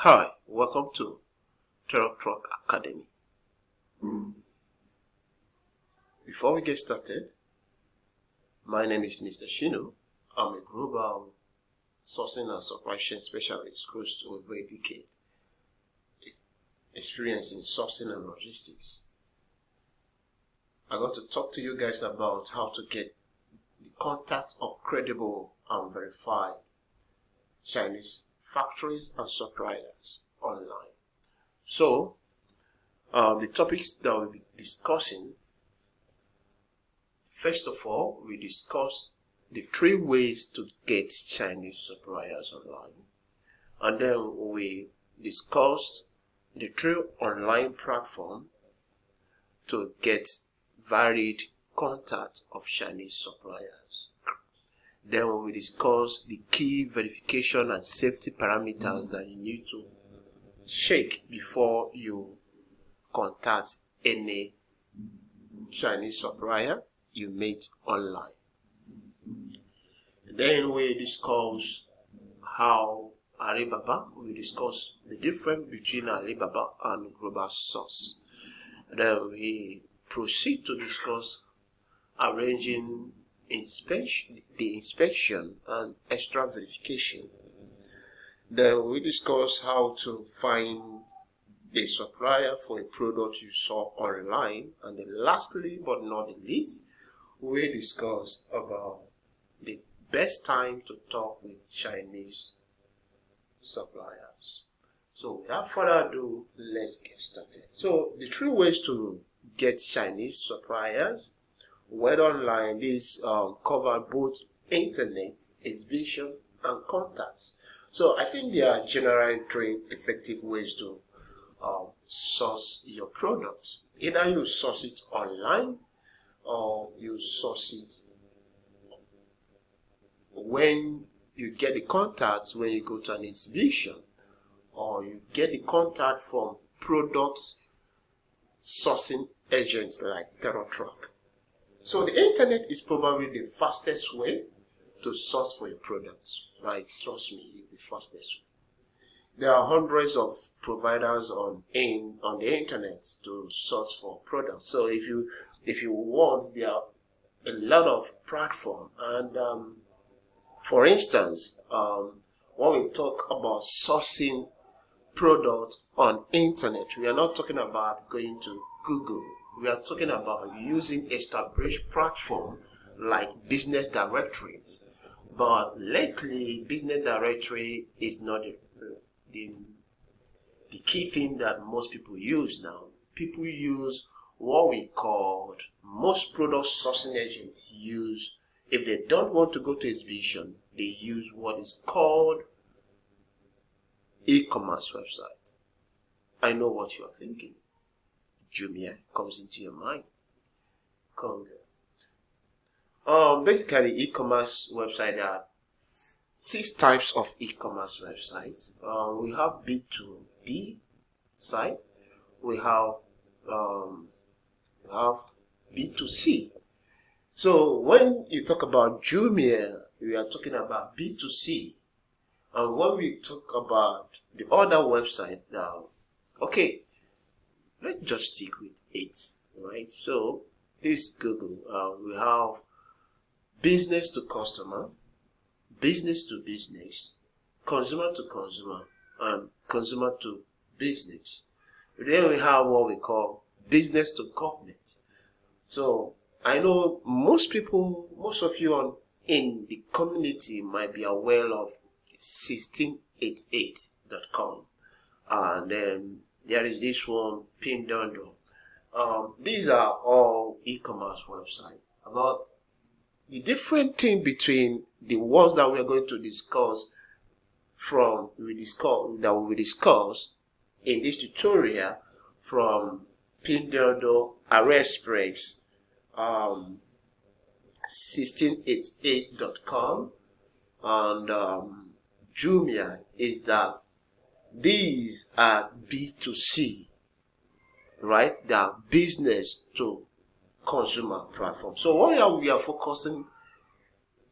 Hi, welcome to Truck Academy. Before we get started, my name is Mr. Shino. I'm a global sourcing and supply chain specialist close to over a decade experience in sourcing and logistics. I got to talk to you guys about how to get the contact of credible and verified Chinese factories and suppliers online. So, the topics that we'll be discussing, first of all, we discuss the 3 ways to get Chinese suppliers online. And then we discuss the 3 online platforms to get varied contact of Chinese suppliers. Then we discuss the key verification and safety parameters that you need to check before you contact any Chinese supplier you meet online. Then we discuss how Alibaba, we discuss the difference between Alibaba and global source. Then we proceed to discuss arranging the inspection and extra verification. Then we discuss how to find a supplier for a product you saw online. And then lastly but not the least, we discuss about the best time to talk with Chinese suppliers. So without further ado, let's get started. So the 3 ways to get Chinese suppliers, whether online, these cover both internet, exhibition, and contacts. So I think there are generally 3 effective ways to source your products. Either you source it online or you source it when you get the contacts when you go to an exhibition, or you get the contact from product sourcing agents like Truck. So the internet is probably the fastest way to source for your products, right? Trust me, it's the fastest way. There are hundreds of providers on the internet to source for products. So if you want, there are a lot of platforms. And for instance, when we talk about sourcing product on internet, we are not talking about going to Google. We are talking about using established platforms like business directories. But lately, business directory is not the key thing that most people use now. People use what we call, most product sourcing agents use, if they don't want to go to exhibition, they use what is called e-commerce website. I know what you are thinking. Jumia comes into your mind. Basically, e-commerce website, there are 6 types of e-commerce websites. We have B2B site. We have B2C. So when you talk about Jumia, we are talking about B2C. And when we talk about the other website now, okay, let's just stick with 8, right? So this Google, we have business to customer, business to business, consumer to consumer, and consumer to business. Then we have what we call business to government. So I know most of you in the community might be aware of 1688.com, and then there is this one, Pinduoduo. These are all e-commerce websites. About the different thing between the ones that we are going to discuss that we will discuss in this tutorial, from Pinduoduo, AliExpress, 1688.com, and Jumia, is that these are B2C, right? They are business to consumer platform. So what we are focusing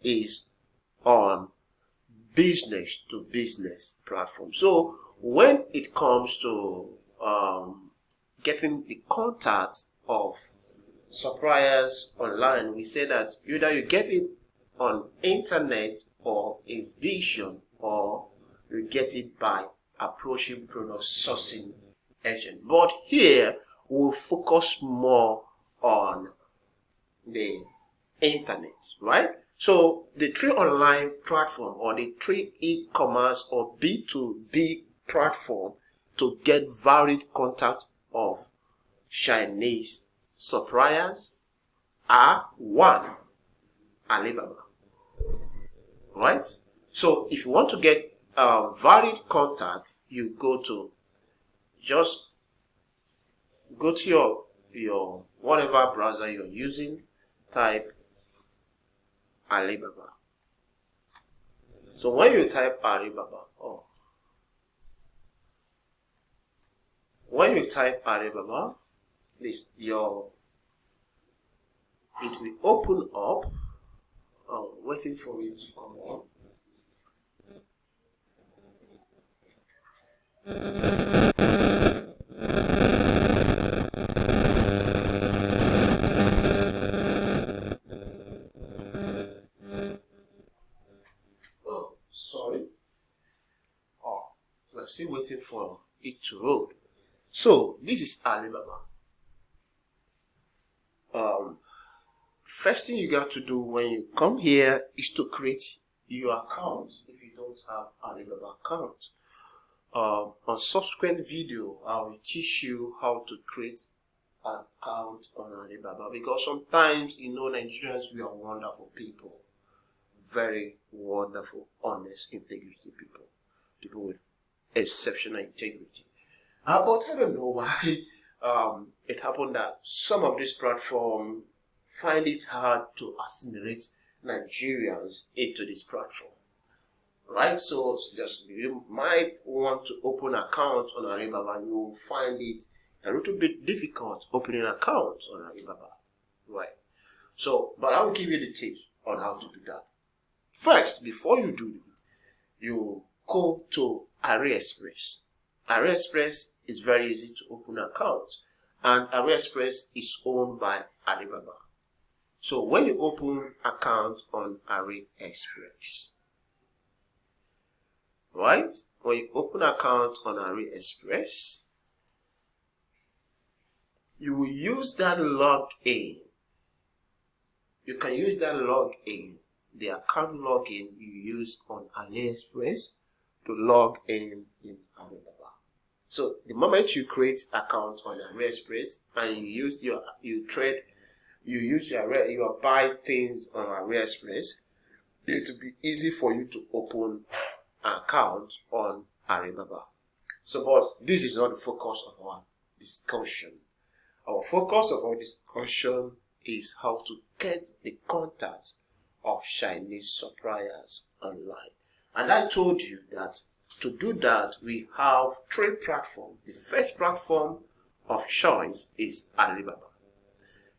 is on business to business platform. So when it comes to getting the contacts of suppliers online, we say that either you get it on internet or exhibition, or you get it by approaching product sourcing agent. But here we'll focus more on the internet, right? So the three online platform or the three e-commerce or B2B platform to get varied contact of Chinese suppliers are: one, Alibaba, right? So if you want to get varied contact, you just go to your whatever browser you're using, type Alibaba. So when you type Alibaba, it will open up. Waiting for it to come on. Sorry. We're still waiting for it to load. So this is Alibaba. First thing you got to do when you come here is to create your account if you don't have Alibaba account. On subsequent video, I will teach you how to create an account on Alibaba, because sometimes, Nigerians, we are wonderful people, very wonderful, honest, integrity people with exceptional integrity. But I don't know why it happened that some of these platforms find it hard to assimilate Nigerians into this platform, right? So you might want to open an account on Alibaba, you will find it a little bit difficult opening an account on Alibaba, right? So, but I will give you the tips on how to do that. First, before you do it, you go to AliExpress. AliExpress is very easy to open an account, and AliExpress is owned by Alibaba. So when you open account on AliExpress, right? When you open account on AliExpress, you will use that login. You can use that login, the account login you use on AliExpress, to log in Alibaba. So the moment you create account on AliExpress and you buy things on AliExpress, it will be easy for you to open an account on Alibaba. So, but this is not the focus of our discussion. Our focus of our discussion is how to get the contacts of Chinese suppliers online. And I told you that to do that, we have three platforms. The first platform of choice is Alibaba.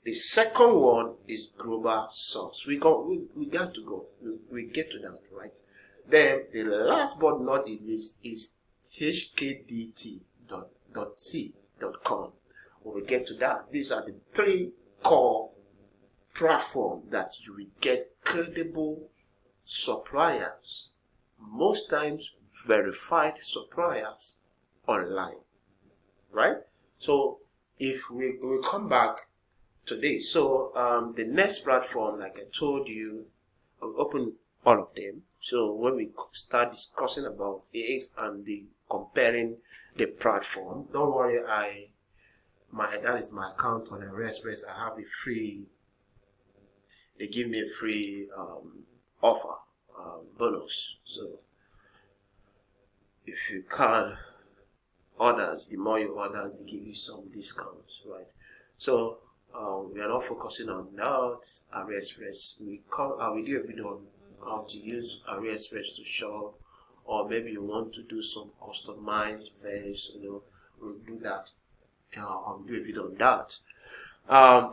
The second one is global source. We get to that, right? Then the last but not the least is hkdt.c.com. When we get to that, these are the three core platforms that you will get credible suppliers, most times verified suppliers online, right? So if we come back today, so the next platform, like I told you, I'll open all of them. So when we start discussing about it and comparing the platform, don't worry, that is my account on AliExpress. I have a free, they give me a free offer, bonus. So if you can orders, the more you orders, they give you some discounts, right? So we are not focusing on that. AliExpress, I will do a video on how to use AliExpress to shop, or maybe you want to do some customized verse, we'll do that. I'll do a video on that.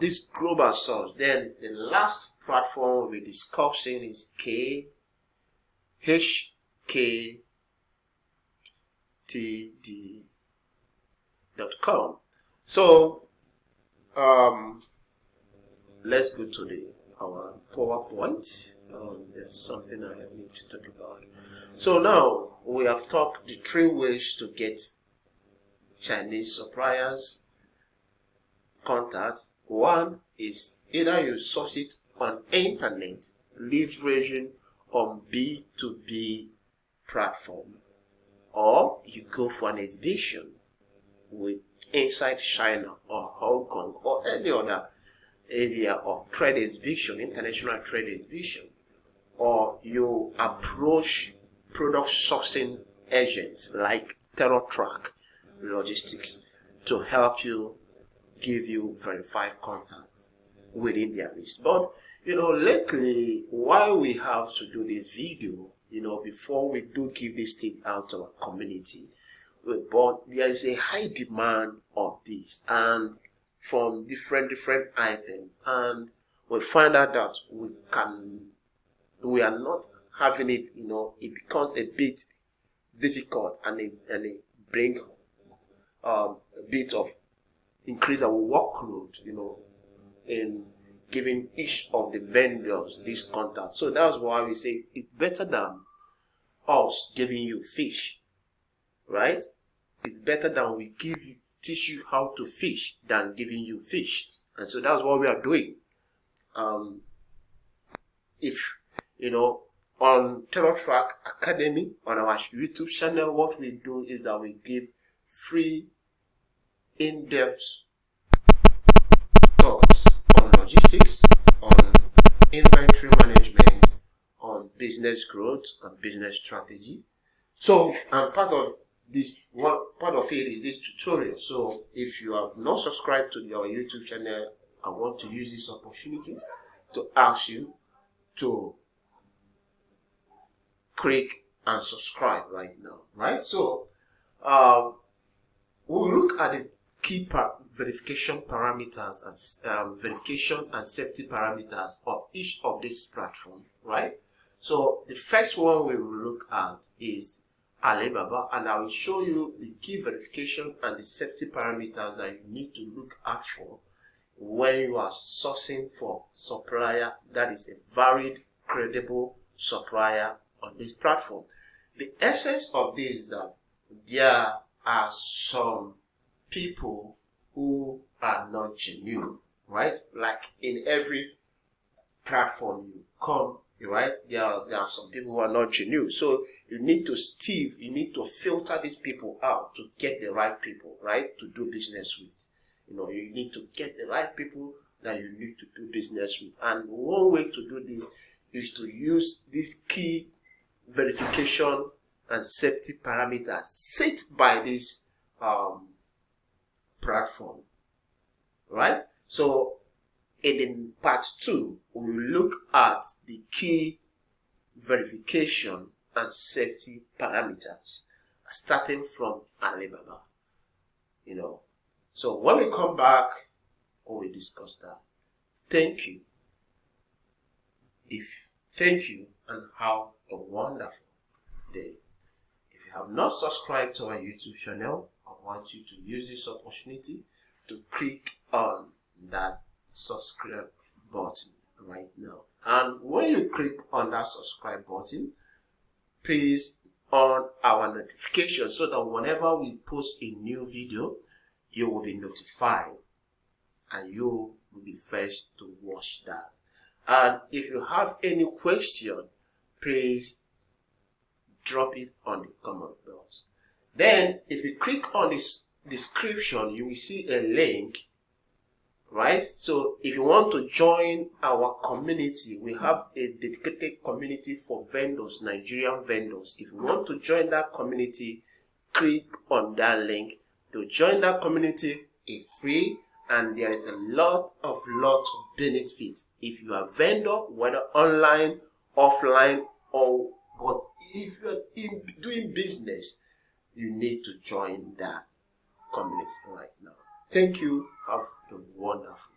This global source. Then the last platform we'll be discussing is ktd.com. So let's go to our PowerPoint. There's something I need to talk about. So now we have talked the 3 ways to get Chinese suppliers contact. One is either you source it on internet, leveraging on B2B platform, or you go for an exhibition with inside China or Hong Kong or any other area of trade exhibition, international trade exhibition, or you approach product sourcing agents like TerraTrack Logistics to help you, give you verified contacts within their list. But lately, why we have to do this video, before we do give this thing out to our community, but there is a high demand of this and from different items, and we find out that we are not having it. It becomes a bit difficult, and it brings a bit of increase our workload, in giving each of the vendors this contact. So that's why we say it's better than us giving you fish, right? It's better than we teach you how to fish than giving you fish. And so that's what we are doing. On TerraTrack Academy, on our YouTube channel, what we do is that we give free in-depth thoughts on logistics, on inventory management, on business growth and business strategy. So, and part of it is this tutorial. So if you have not subscribed to your YouTube channel, I want to use this opportunity to ask you to click and subscribe right now, right? So we'll look at the key verification parameters and verification and safety parameters of each of these platforms, right? So the first one we will look at is Alibaba, and I will show you the key verification and the safety parameters that you need to look out for when you are sourcing for supplier that is a varied, credible supplier on this platform. The essence of this is that there are some people who are not genuine, right? Like in every platform you come, right? There are some people who are not genuine. So you need to filter these people out to get the right people, right? To do business with. You need to get the right people that you need to do business with. And one way to do this is to use these key verification and safety parameters set by this platform, right? So in part 2, we will look at the key verification and safety parameters starting from Alibaba. So when we come back, we will discuss that. Thank you. Thank you, and have a wonderful day. If you have not subscribed to our YouTube channel, I want you to use this opportunity to click on that subscribe button right now. And when you click on that subscribe button, please on our notification so that whenever we post a new video, you will be notified and you will be first to watch that. And if you have any question, please drop it on the comment box. Then if you click on this description, you will see a link, right? So if you want to join our community, we have a dedicated community for vendors, Nigerian vendors. If you want to join that community, click on that link. To join that community is free, and there is a lot of benefits. If you are a vendor, whether online, offline, but if you are doing business, you need to join that community right now. Thank you. Have a wonderful